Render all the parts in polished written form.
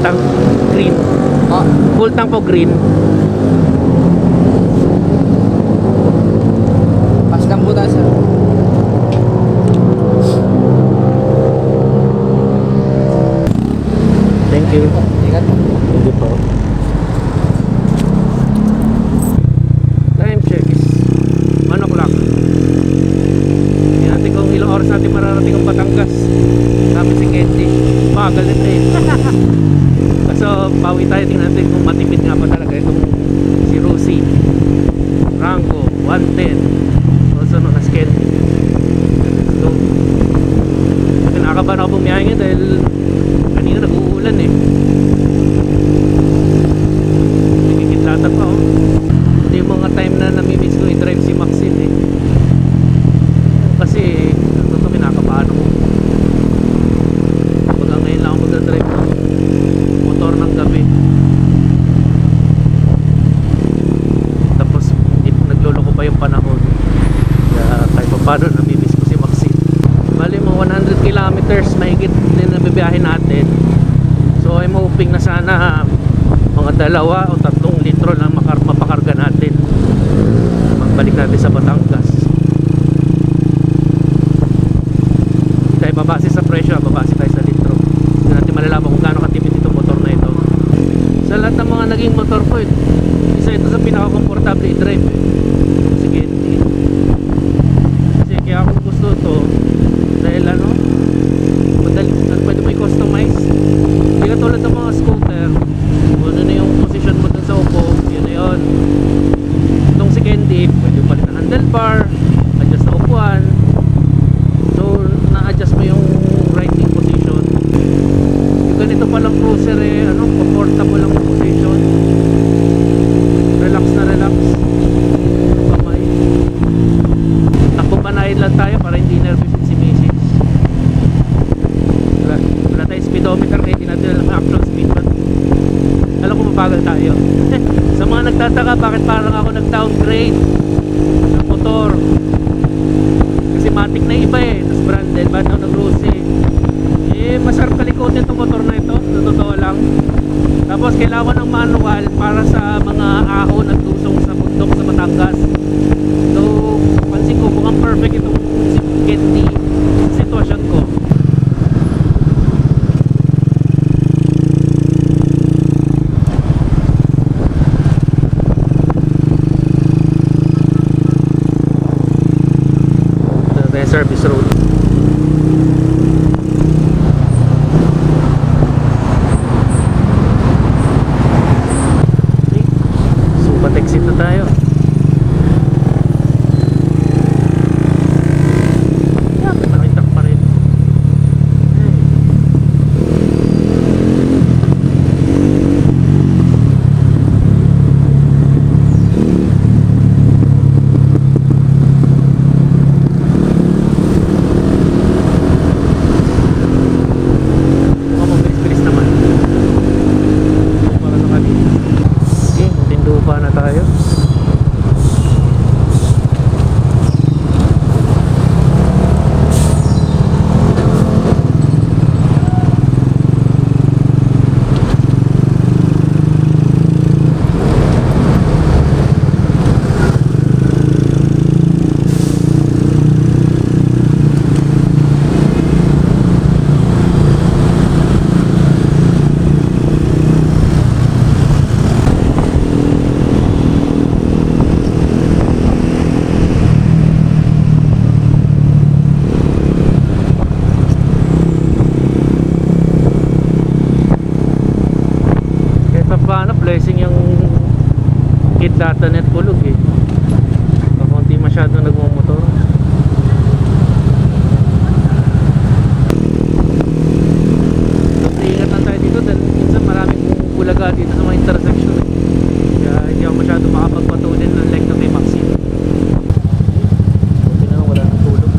tank green. Oh, Full tank po green. pass lang po tayo, sir. Thank you. Ingat po. Thank you po. Time check is 1 o'clock. Tingnan natin kung ilang oras natin mararating ang Batangas. Sabi si Kenji, bagal nito eh. Kaso bawi tayo, tingnan natin kung matipid nga pa talaga itong si Rosie Rango 110, also known as Kenji. So kinakabahan ako bumiyahe nga dahil kanina nag-uulan eh. Nagkikitlatan pa oh. Ito yung mga time na namimiss ko i-drive si Maxine eh. Kasi ito kinakabahan ako. Baga ngayon lang ako mag-drive ng motor ng gabi. Tapos nagloloko pa yung panahon. Kaya kahit pa paano namimiss ko si Maxine. Bali mga 100 kilometers mahigit din na bibiyahin natin. So I'm hoping na sana mga 2 o 3 litro lang mapakarga natin. Magbalik natin sa Batangas. Tayo babase sa presyo, babase tayo sa litro. Hindi natin malalaman kung gaano katipid itong motor na ito. Sa lahat ng mga naging motor ko, isa ito sa pinaka-comfortable i-drive eh. Sige, kasi kaya ako gusto ito dahil ano, madali, pwede mo i-customize. Hindi ka tulad ng mga scooter, kung ano na yung position mo dun sa upo, yun na yun. Itong si Candy, pwede palit ng handlebar, adjust na upuan. So na-adjust mo yung riding position. Yung ganito palang cruiser eh, ano, comfortable lang yung position. Relax na relax. Kamay. Takbo panahin lang tayo para hindi nervous si Mrs. Wala tayong speedometer kaya hindi natin alam ang actual speed. Alam ko mabagal tayo. Sa mga nagtataka bakit parang ako nag-downgrade ng motor, kasi matik na iba eh, tapos branded, ba't ako nag-Rossi eh, masarap kalikutin itong motor na ito, sa totoo lang. Tapos kailangan ko ng manual para sa mga ahon at lusong sa bundok sa Batangas. So pansin ko mukhang perfect itong si Kenty sa sitwasyon ko. Service road. Okay. Supat exit na tayo. Malaking truck pa rin. Blessing yung kit data net kulog eh. Kung hindi masyado nagmumotor. Ingat lang tayo dito dahil minsan maraming bulaga dito sa mga intersection eh. Kaya hindi ako masyado makapagpatulin ng like na kay Maxine. Buti na wala nang tulog.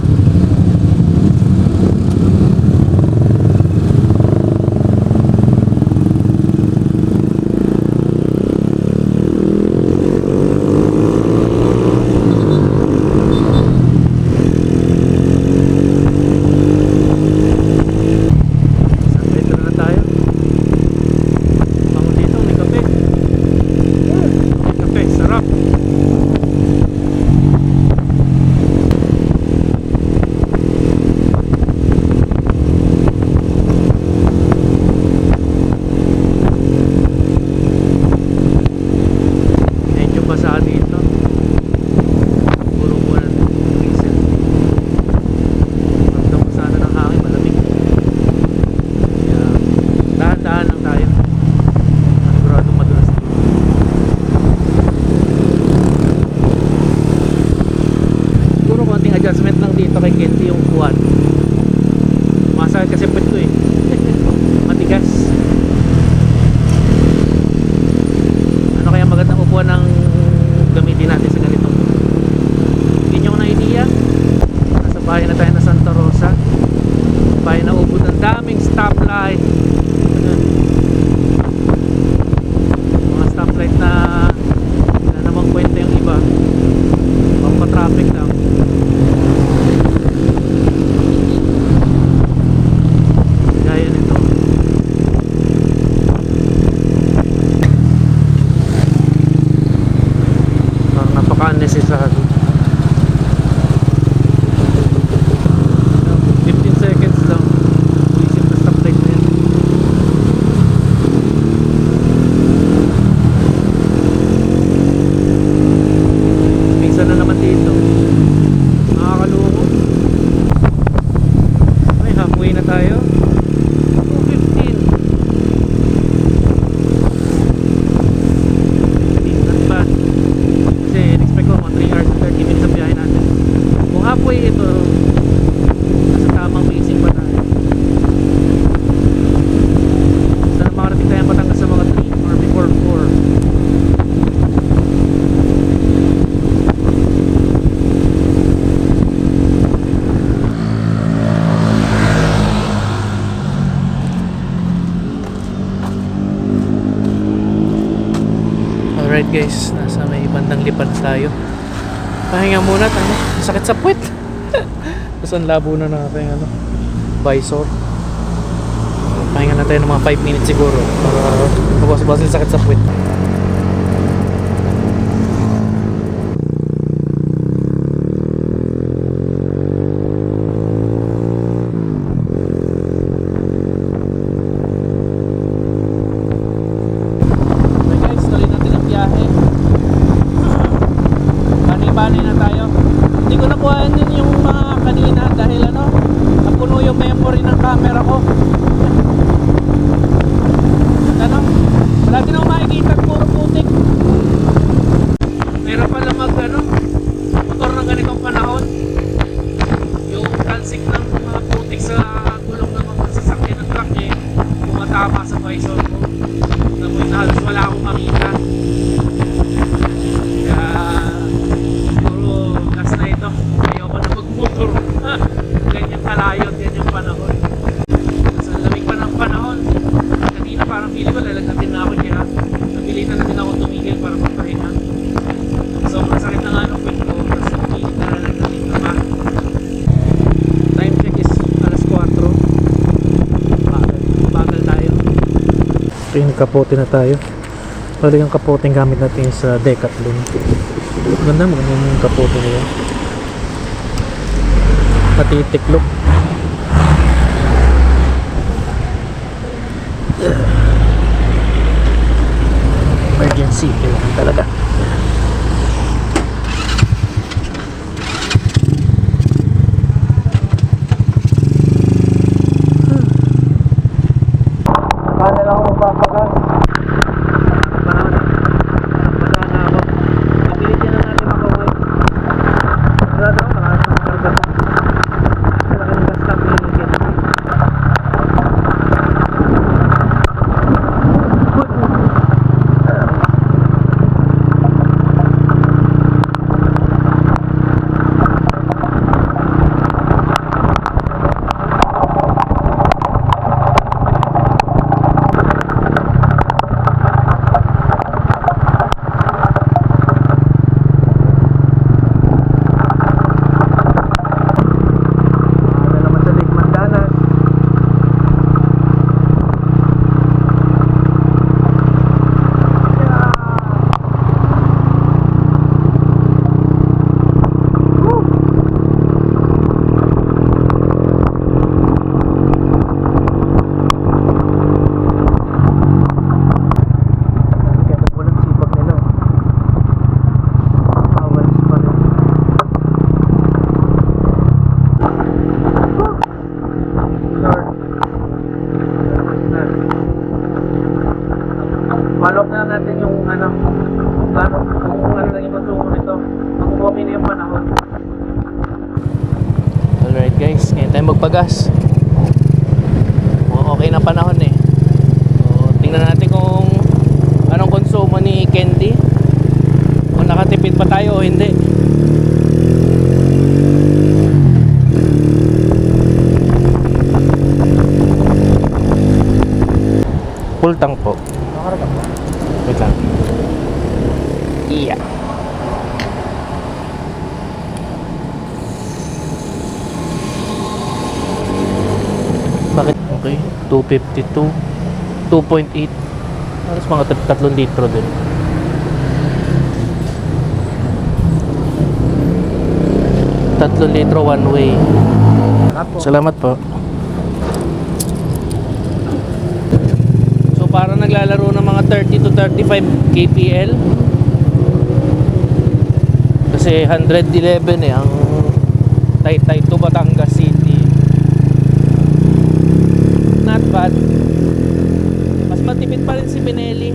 Alright guys, nasa may bandang lipan tayo. Pahinga muna tayo. Sakit sa puwet. Tapos ang labo na natin visor. Pahinga na tayo ng mga 5 minutes siguro para mabawas-bawas yung sakit sa puwet. Bani na tayo. Hindi ko nakuhaan din yung mga kanina dahil napuno yung memory ng camera ko. Wala din ako makikita, puro putik. Meron pala motor ng ganitong panahon. Yung talsik ng mga putik sa gulong ng mga sasakyan ng truck tumatama sa visor ko. Tapos halos wala akong makita. Ganyan kalayot, ganyan panahon. Sa lamig pa ng panahon, kanina parang pili ko lalagnatin na ako kaya nabilitan na din ako tumigil para magpahinga. Sobrang sakit na nga ng kwit ko, tapos pilit na lalagnatin na ba. Time check is alas 4. Bagal tayo. Ito yung kapote na tayo. Bali yung kapote yung gamit natin sa Decathlon. Maganda yung kapote nila. Pati tiklop. Emergency kailangan talaga. Paano lang ako magpapagas? Wala na ako. Mabilis yan na natin makaway. Wala na ako, marami na karga pa. Follow up na natin yung kung ano lang yung konsumo nito. Kung okay na yung panahon. Alright guys, ngayon tayo magpagas. Okay na panahon So, tingnan natin kung anong konsumo ni Candy. Kung nakatipid pa tayo o hindi. Full tank po. Wait lang. Iya. Bakit? Okay. 252. 2.8. Halos mga 3 litro din. Tatlong litro one way. Salamat po. Para naglalaro ng mga 30 to 35 kpl kasi 111 ang Taytay to Batangas City. Not bad. Mas matipid pa rin si Pinelli.